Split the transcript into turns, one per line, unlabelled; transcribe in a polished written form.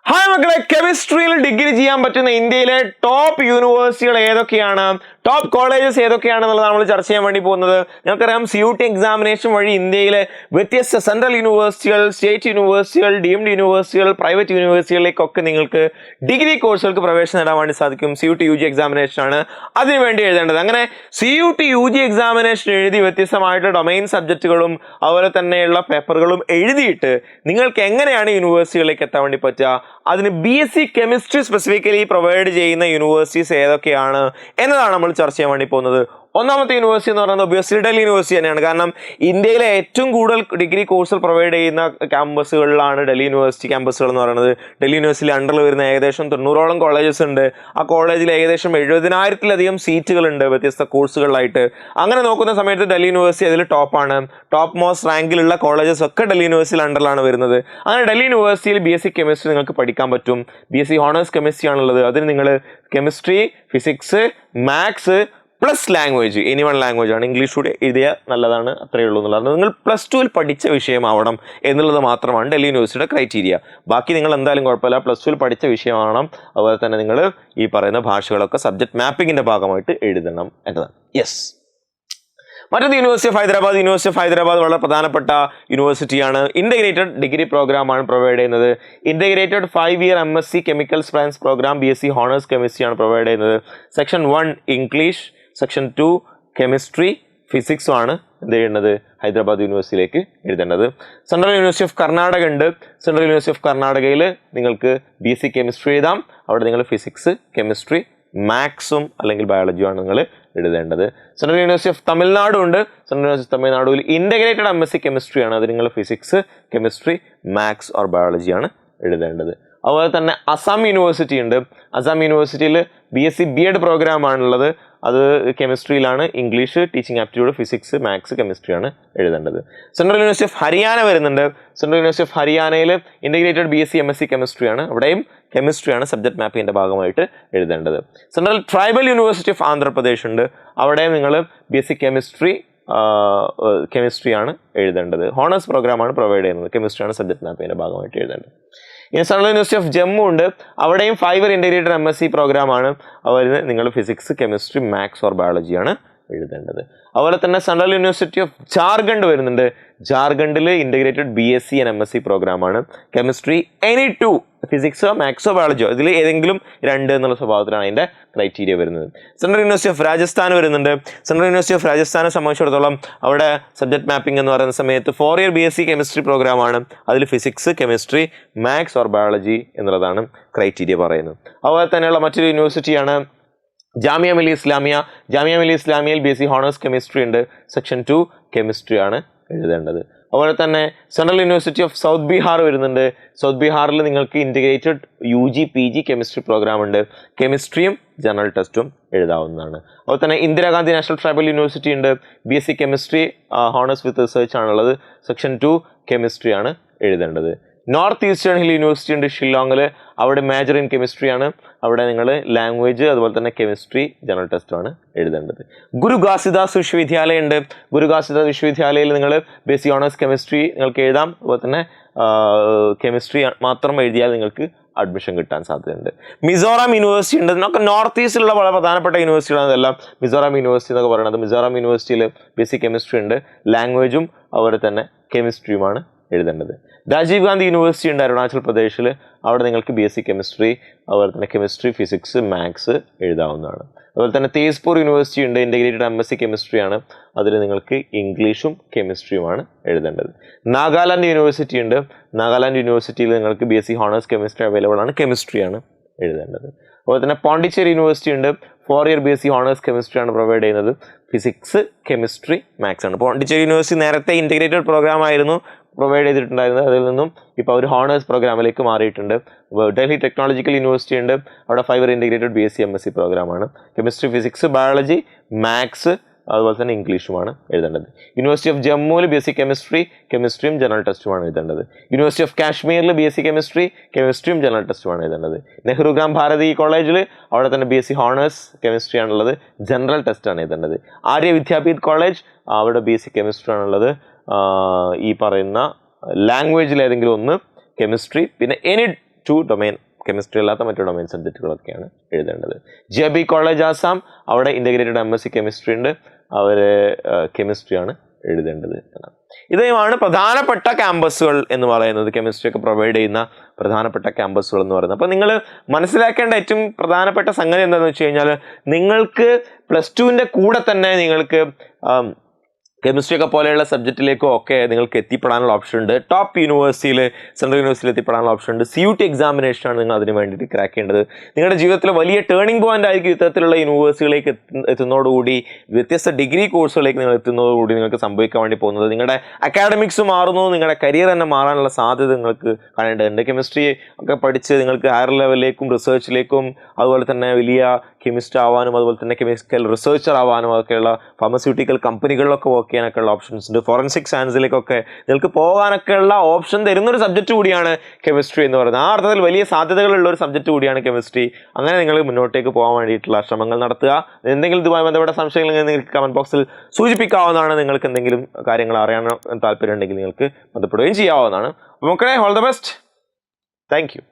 Hi മക്കളെ, കെമിസ്ട്രിയിൽ degree ചെയ്യാൻ പറ്റുന്ന ഇന്ത്യയിലെ ടോപ്പ് യൂണിവേഴ്സിറ്റികൾ ഏതൊക്കെയാണ്, ടോപ്പ് കോളേജസ് ഏതൊക്കെയാണെന്നുള്ളത് നമ്മൾ ചർച്ച ചെയ്യാൻ വേണ്ടി പോകുന്നത്. നമുക്കറിയാം CUT എക്സാമിനേഷൻ വഴി ഇന്ത്യയിലെ വ്യത്യസ്ത സെൻട്രൽ യൂണിവേഴ്സിറ്റികൾ, സ്റ്റേറ്റ് യൂണിവേഴ്സിറ്റികൾ, ഡീംഡ് യൂണിവേഴ്സിറ്റികൾ, പ്രൈവറ്റ് യൂണിവേഴ്സിറ്റികളിലേക്കൊക്കെ നിങ്ങൾക്ക് ഡിഗ്രി കോഴ്സുകൾക്ക് പ്രവേശനം നേടാൻ വേണ്ടി സാധിക്കും. CUT UG എക്സാമിനേഷൻ ആണ് അതിനുവേണ്ടി എഴുതേണ്ടത്. അങ്ങനെ CUT UG എക്സാമിനേഷൻ എഴുതി വ്യത്യസ്തമായിട്ട് ഡൊമൈൻ സബ്ജക്റ്റുകളും അതുപോലെ തന്നെയുള്ള പേപ്പറുകളും എഴുതിയിട്ട് നിങ്ങൾക്ക് എങ്ങനെയാണ് യൂണിവേഴ്സിറ്റികളിലേക്ക് എത്താൻ വേണ്ടി പറ്റുക, അതിന് BSc കെമിസ്ട്രി സ്പെസിഫിക്കലി പ്രൊവൈഡ് ചെയ്യുന്ന യൂണിവേഴ്സിറ്റീസ് ഏതൊക്കെയാണ് എന്നതാണ് നമ്മൾ ചർച്ച ചെയ്യാൻ വേണ്ടി പോകുന്നത്. ഒന്നാമത്തെ യൂണിവേഴ്സിറ്റി എന്ന് പറയുന്നത് ഒബ്വിയസ്ലി ഡൽഹി യൂണിവേഴ്സിറ്റി തന്നെയാണ്. കാരണം ഇന്ത്യയിലെ ഏറ്റവും കൂടുതൽ ഡിഗ്രി കോഴ്സുകൾ പ്രൊവൈഡ് ചെയ്യുന്ന ക്യാമ്പസുകളിലാണ് ഡൽഹി യൂണിവേഴ്സിറ്റി ക്യാമ്പസുകൾ എന്ന് പറയുന്നത്. ഡൽഹി യൂണിവേഴ്സിറ്റി അണ്ടറിൽ വരുന്ന ഏകദേശം 90ഓളം കോളേജസ് ഉണ്ട്. ആ കോളേജിൽ ഏകദേശം 70,000-ലധികം സീറ്റുകളുണ്ട് വ്യത്യസ്ത കോഴ്സുകളിലായിട്ട്. അങ്ങനെ നോക്കുന്ന സമയത്ത് ഡൽഹി യൂണിവേഴ്സിറ്റി അതിൽ ടോപ്പാണ്. ടോപ്പ് മോസ്റ്റ് റാങ്കിലുള്ള കോളേജസ് ഒക്കെ ഡൽഹി യൂണിവേഴ്സിറ്റി അണ്ടറിലാണ് വരുന്നത്. അങ്ങനെ ഡൽഹി യൂണിവേഴ്സിറ്റിയിൽ BSc കെമിസ്ട്രി നിങ്ങൾക്ക് പഠിക്കാൻ പറ്റും. BSc ഹോണേഴ്സ് കെമിസ്ട്രി ആണുള്ളത്. അതിന് നിങ്ങൾ chemistry, physics, maths plus language, any one language ആണ്. ഇംഗ്ലീഷ് കൂടെ എഴുതിയ നല്ലതാണ്, അത്രയേ ഉള്ളൂ എന്നുള്ളത്. നിങ്ങൾ +2 പഠിച്ച വിഷയമാവണം എന്നുള്ളത് മാത്രമാണ് ഡൽഹി യൂണിവേഴ്സിറ്റിയുടെ ക്രൈറ്റീരിയ. ബാക്കി നിങ്ങൾ എന്തായാലും കുഴപ്പമില്ല, +2 പഠിച്ച വിഷയമാവണം. അതുപോലെ തന്നെ നിങ്ങൾ ഈ പറയുന്ന ഭാഷകളൊക്കെ സബ്ജക്ട് മാപ്പിങ്ങിൻ്റെ ഭാഗമായിട്ട് എഴുതണം എന്നതാണ്. യെസ്. മറ്റൊരു university of Hyderabad. University of Hyderabad വളരെ പ്രധാനപ്പെട്ട യൂണിവേഴ്സിറ്റിയാണ്. ഇൻ്റഗ്രേറ്റഡ് ഡിഗ്രി പ്രോഗ്രാമാണ് പ്രൊവൈഡ് ചെയ്യുന്നത്. Integrated 5-year MSc chemical science programme BSc honours കെമിസ്ട്രിയാണ് പ്രൊവൈഡ് ചെയ്യുന്നത്. സെക്ഷൻ 1 ഇംഗ്ലീഷ്, സെക്ഷൻ 2 കെമിസ്ട്രി, ഫിസിക്സും ആണ് എന്ത് ചെയ്യുന്നത്, ഹൈദരാബാദ് യൂണിവേഴ്സിറ്റിയിലേക്ക് എഴുതേണ്ടത്. സെൻട്രൽ യൂണിവേഴ്സിറ്റി ഓഫ് കർണാടക ഉണ്ട്. സെൻട്രൽ യൂണിവേഴ്സിറ്റി ഓഫ് കർണാടകയിൽ നിങ്ങൾക്ക് BSc കെമിസ്ട്രി എഴുതാം. അവിടെ നിങ്ങൾ ഫിസിക്സ്, കെമിസ്ട്രി, മാത്സും അല്ലെങ്കിൽ ബയോളജിയുമാണ് നിങ്ങൾ എഴുതേണ്ടത്. സെൻട്രൽ യൂണിവേഴ്സിറ്റി ഓഫ് തമിഴ്നാടും ഉണ്ട്. സെൻട്രൽ യൂണിവേഴ്സിറ്റി ഓഫ് തമിഴ്നാടുവിൽ ഇൻ്റഗ്രേറ്റഡ് MSc കെമിസ്ട്രിയാണ്. അത് നിങ്ങൾ ഫിസിക്സ്, കെമിസ്ട്രി, മാത്സ് ഓർ ബയോളജിയാണ് എഴുതേണ്ടത്. അതുപോലെ തന്നെ അസം യൂണിവേഴ്സിറ്റി ഉണ്ട്. അസം യൂണിവേഴ്സിറ്റിയിൽ BSc B.Ed പ്രോഗ്രാമാണുള്ളത്. അത് കെമിസ്ട്രിയിലാണ്. English, teaching aptitude, physics, maths, കെമിസ്ട്രിയാണ് എഴുതേണ്ടത്. സെൻട്രൽ യൂണിവേഴ്സിറ്റി ഓഫ് ഹരിയാന വരുന്നുണ്ട്. സെൻട്രൽ യൂണിവേഴ്സിറ്റി ഓഫ് ഹരിയാനയിൽ ഇൻ്റഗ്രേറ്റഡ് BSc MSc കെമിസ്ട്രിയാണ്. അവിടെയും കെമിസ്ട്രിയാണ് സബ്ജക്ട് മാപ്പിങ്ങിൻ്റെ ഭാഗമായിട്ട് എഴുതേണ്ടത്. Central tribal university of Andhra Pradesh ഉണ്ട്. അവിടെയും നിങ്ങൾ BSc കെമിസ്ട്രിയാണ് എഴുതേണ്ടത്. ഹോണേഴ്സ് പ്രോഗ്രാമാണ് പ്രൊവൈഡ് ചെയ്യുന്നത്. കെമിസ്ട്രിയാണ് സബ്ജക്ട് മാപ്പിങ്ങിൻ്റെ ഭാഗമായിട്ട് എഴുതേണ്ടത്. ഇനി സെൻട്രൽ യൂണിവേഴ്സിറ്റി ഓഫ് ജമ്മു ഉണ്ട്. അവിടെയും 5-year ഇൻ്റഗ്രേറ്റഡ് MSc പ്രോഗ്രാമാണ്. അവർ നിങ്ങൾ ഫിസിക്സ്, കെമിസ്ട്രി, മാത്സ് ഓർ ബയോളജിയാണ് എഴുതേണ്ടത്. അതുപോലെ തന്നെ സെൻട്രൽ യൂണിവേഴ്സിറ്റി ഓഫ് ജാർഖണ്ഡ് വരുന്നുണ്ട്. ജാർഖണ്ഡിൽ ഇൻ്റഗ്രേറ്റഡ് BSc ആൻഡ് MSc പ്രോഗ്രാമാണ്. കെമിസ്ട്രി, എനി 2 ഫിസിക്സോ മാത്സോ ബയോളജിയോ ഇതിൽ ഏതെങ്കിലും 2 എന്നുള്ള സ്വഭാവത്തിലാണ് അതിൻ്റെ ക്രൈറ്റീരിയ വരുന്നത്. സെൻട്രൽ യൂണിവേഴ്സിറ്റി ഓഫ് രാജസ്ഥാൻ വരുന്നുണ്ട്. സെൻട്രൽ യൂണിവേഴ്സിറ്റി ഓഫ് രാജസ്ഥാനെ സംബന്ധിച്ചിടത്തോളം അവിടെ സബ്ജക്ട് മാപ്പിംഗ് എന്ന് പറയുന്ന സമയത്ത് 4-year BSc കെമിസ്ട്രി പ്രോഗ്രാമാണ്. അതിൽ physics, chemistry, maths or biology എന്നുള്ളതാണ് ക്രൈറ്റീരിയ പറയുന്നത്. അതുപോലെ തന്നെയുള്ള മറ്റൊരു യൂണിവേഴ്സിറ്റിയാണ് ജാമിയ മിലിയ ഇസ്ലാമിയ. ജാമിയ മിലിയ ഇസ്ലാമിയയിൽ BSc ഹോണേഴ്സ് കെമിസ്ട്രി ഉണ്ട്. സെക്ഷൻ 2 കെമിസ്ട്രിയാണ് എഴുതേണ്ടത്. അതുപോലെ തന്നെ central university of south Bihar വരുന്നുണ്ട്. സൗത്ത് ബീഹാറിൽ നിങ്ങൾക്ക് integrated UG PG chemistry programme ഉണ്ട്. കെമിസ്ട്രിയും ജനറൽ ടെസ്റ്റും എഴുതാവുന്നതാണ്. അതുപോലെ തന്നെ ഇന്ദിരാഗാന്ധി നാഷണൽ ട്രൈബൽ യൂണിവേഴ്സിറ്റി ഉണ്ട്. BSc chemistry honours with research ആണുള്ളത്. സെക്ഷൻ 2 കെമിസ്ട്രിയാണ് എഴുതേണ്ടത്. നോർത്ത് ഈസ്റ്റേൺ ഹിൽ യൂണിവേഴ്സിറ്റി ഉണ്ട് ഷില്ലോങ്ങിൽ. അവിടെ മേജർ ഇൻ കെമിസ്ട്രിയാണ്. അവിടെ നിങ്ങൾ ലാംഗ്വേജ് അതുപോലെ തന്നെ കെമിസ്ട്രി ജനറൽ ടെസ്റ്റുമാണ് എഴുതേണ്ടത്. ഗുരു ഘാസിദാസ് വിശ്വവിദ്യാലയം ഉണ്ട്. ഗുരു ഘാസിദാസ് വിശ്വവിദ്യാലയയിൽ നിങ്ങൾ BSc ഓണേഴ്സ് കെമിസ്ട്രി നിങ്ങൾക്ക് എഴുതാം. അതുപോലെ തന്നെ കെമിസ്ട്രി മാത്രം എഴുതിയാൽ നിങ്ങൾക്ക് അഡ്മിഷൻ കിട്ടാൻ സാധ്യതയുണ്ട്. മിസോറാം യൂണിവേഴ്സിറ്റി ഉണ്ട്. നമുക്ക് നോർത്ത് ഈസ്റ്റിലുള്ള വളരെ പ്രധാനപ്പെട്ട യൂണിവേഴ്സിറ്റികളാണ് ഇതെല്ലാം. മിസോറാം യൂണിവേഴ്സിറ്റി എന്നൊക്കെ പറയുന്നത്. മിസോറാം യൂണിവേഴ്സിറ്റിയിൽ BSc കെമിസ്ട്രി ഉണ്ട്. ലാംഗ്വേജും അതുപോലെ തന്നെ കെമിസ്ട്രിയുമാണ് എഴുതേണ്ടത്. രാജീവ് ഗാന്ധി യൂണിവേഴ്സിറ്റി ഉണ്ട് അരുണാചൽ പ്രദേശിൽ. അവിടെ നിങ്ങൾക്ക് BSc കെമിസ്ട്രി അതുപോലെ തന്നെ കെമിസ്ട്രി, ഫിസിക്സ്, മാത്സ് എഴുതാവുന്നതാണ്. അതുപോലെ തന്നെ തേസ്പൂർ യൂണിവേഴ്സിറ്റി ഉണ്ട്. Integrated MSc കെമിസ്ട്രിയാണ്. അതിൽ നിങ്ങൾക്ക് ഇംഗ്ലീഷും കെമിസ്ട്രിയുമാണ് എഴുതേണ്ടത്. നാഗാലാൻഡ് യൂണിവേഴ്സിറ്റി ഉണ്ട്. നാഗാലാൻഡ് യൂണിവേഴ്സിറ്റിയിൽ നിങ്ങൾക്ക് BSc ഹോണേഴ്സ് കെമിസ്ട്രി അവൈലബിൾ ആണ്. കെമിസ്ട്രിയാണ് എഴുതേണ്ടത്. അതുപോലെ തന്നെ പോണ്ടിച്ചേരി യൂണിവേഴ്സിറ്റി ഉണ്ട്. 4-year BSc ഹോണേഴ്സ് കെമിസ്ട്രിയാണ് പ്രൊവൈഡ് ചെയ്യുന്നത്. ഫിസിക്സ്, കെമിസ്ട്രി, മാത്സ് ആണ്. പോണ്ടിച്ചേരി യൂണിവേഴ്സിറ്റി നേരത്തെ ഇൻ്റഗ്രേറ്റഡ് പ്രോഗ്രാം ആയിരുന്നു പ്രൊവൈഡ് ചെയ്തിട്ടുണ്ടായിരുന്നത്. അതിൽ നിന്നും ഇപ്പോൾ അവർ ഹോണേഴ്സ് പ്രോഗ്രാമിലേക്ക് മാറിയിട്ടുണ്ട്. ഡൽഹി ടെക്നോളജിക്കൽ യൂണിവേഴ്സിറ്റി ഉണ്ട്. അവിടെ 5-year ഇൻ്റഗ്രേറ്റഡ് BSc MSc പ്രോഗ്രാമാണ്. കെമിസ്ട്രി, ഫിസിക്സ്, ബയോളജി, മാത്സ് അതുപോലെ തന്നെ ഇംഗ്ലീഷുമാണ് എഴുതേണ്ടത്. യൂണിവേഴ്സിറ്റി ഓഫ് ജമ്മുവിൽ BSc കെമിസ്ട്രിയും ജനറൽ ടെസ്റ്റുമാണ് എഴുതേണ്ടത്. യൂണിവേഴ്സിറ്റി ഓഫ് കാശ്മീരിൽ BSc കെമിസ്ട്രിയും ജനറൽ ടെസ്റ്റുമാണ് എഴുതേണ്ടത്. നെഹ്റു ഗ്രാം ഭാരതി കോളേജിൽ അവിടെ തന്നെ BSc ഹോണേഴ്സ് കെമിസ്ട്രി ആണുള്ളത്. ജനറൽ ടെസ്റ്റാണ് എഴുതേണ്ടത്. ആര്യ വിദ്യാപീഠ് കോളേജ് അവിടെ BSc കെമിസ്ട്രി ആണുള്ളത്. ഈ പറയുന്ന ലാംഗ്വേജിൽ ഏതെങ്കിലും ഒന്ന്, കെമിസ്ട്രി, പിന്നെ എനി ടു ഡൊമൈൻ കെമിസ്ട്രി അല്ലാത്ത മറ്റു ഡൊമൈൻ സബ്ജക്റ്റുകളൊക്കെയാണ് എഴുതേണ്ടത്. JB കോളേജ് ആസാം, അവിടെ ഇൻ്റഗ്രേറ്റഡ് MSc കെമിസ്ട്രി ഉണ്ട്, അവർ കെമിസ്ട്രിയാണ് എഴുതേണ്ടത്. ഇതുമാണ് പ്രധാനപ്പെട്ട ക്യാമ്പസുകൾ എന്ന് പറയുന്നത്, കെമിസ്ട്രി ഒക്കെ പ്രൊവൈഡ് ചെയ്യുന്ന പ്രധാനപ്പെട്ട ക്യാമ്പസുകൾ എന്ന് പറയുന്നത്. അപ്പോൾ നിങ്ങൾ മനസ്സിലാക്കേണ്ട ഏറ്റവും പ്രധാനപ്പെട്ട സംഗതി എന്താണെന്ന് വെച്ച് കഴിഞ്ഞാൽ, നിങ്ങൾക്ക് +2-ൻ്റെ കൂടെ തന്നെ നിങ്ങൾക്ക് കെമിസ്ട്രി ഒക്കെ പോലെയുള്ള സബ്ജക്റ്റിലേക്കും ഒക്കെ നിങ്ങൾക്ക് എത്തിപ്പെടാനുള്ള ഓപ്ഷൻ ഉണ്ട്. ടോപ്പ് യൂണിവേഴ്സിറ്റിയിൽ, സെൻട്രൽ യൂണിവേഴ്സിറ്റിയിൽ എത്തിപ്പെടാനുള്ള ഓപ്ഷൻ ഉണ്ട്. CUT എക്സാമിനേഷനാണ് നിങ്ങൾ അതിന് വേണ്ടിയിട്ട് ക്രാക്ക് ചെയ്യേണ്ടത്. നിങ്ങളുടെ ജീവിതത്തിലെ വലിയ ടേണിംഗ് പോയിന്റ് ആയിരിക്കും ഇത്തരത്തിലുള്ള യൂണിവേഴ്സിറ്റികളിലേക്ക് എത്തുന്നതോടുകൂടി, വ്യത്യസ്ത ഡിഗ്രി കോഴ്സുകളിലേക്ക് നിങ്ങൾ എത്തുന്നതോടുകൂടി നിങ്ങൾക്ക് സംഭവിക്കാൻ വേണ്ടി പോകുന്നത്. നിങ്ങളുടെ അക്കാഡമിക്സ് മാറുന്നു, നിങ്ങളുടെ കരിയർ തന്നെ മാറാനുള്ള സാധ്യത നിങ്ങൾക്ക് കാണേണ്ടതുണ്ട്. കെമിസ്ട്രി ഒക്കെ പഠിച്ച് നിങ്ങൾക്ക് ഹയർ ലെവലിലേക്കും റിസർച്ചിലേക്കും അതുപോലെ തന്നെ വലിയ കെമിസ്റ്റ് ആവാനും അതുപോലെ തന്നെ കെമിക്കൽ റിസർച്ചർ ആവാനും ഒക്കെയുള്ള ഫാർമസ്യൂട്ടിക്കൽ കമ്പനികളിലൊക്കെ വർക്ക് ചെയ്യാനൊക്കെ ഉള്ള ഓപ്ഷൻസ് ഉണ്ട്. ഫോറൻസിക് സയൻസിലേക്കൊക്കെ നിങ്ങൾക്ക് പോകാനൊക്കെയുള്ള ഓപ്ഷൻ തരുന്നൊരു സബ്ജക്റ്റ് കൂടിയാണ് കെമിസ്ട്രി എന്ന് പറയുന്നത്. ആ അർത്ഥത്തിൽ വലിയ സാധ്യതകളുള്ള ഒരു സബ്ജക്റ്റ് കൂടിയാണ് കെമിസ്ട്രി. അങ്ങനെ നിങ്ങൾ മുന്നോട്ടേക്ക് പോകാൻ വേണ്ടിയിട്ടുള്ള ശ്രമങ്ങൾ നടത്തുക. എന്തെങ്കിലും ഇതുമായി ബന്ധപ്പെട്ട സംശയങ്ങൾ നിങ്ങൾക്ക് കമൻറ്റ് ബോക്സിൽ സൂചിപ്പിക്കാവുന്നതാണ്. നിങ്ങൾക്ക് എന്തെങ്കിലും കാര്യങ്ങൾ അറിയാൻ താല്പര്യം ഉണ്ടെങ്കിൽ നിങ്ങൾക്ക് ബന്ധപ്പെടുകയും ചെയ്യാവുന്നതാണ്. മക്കളെ, all the best. Thank you.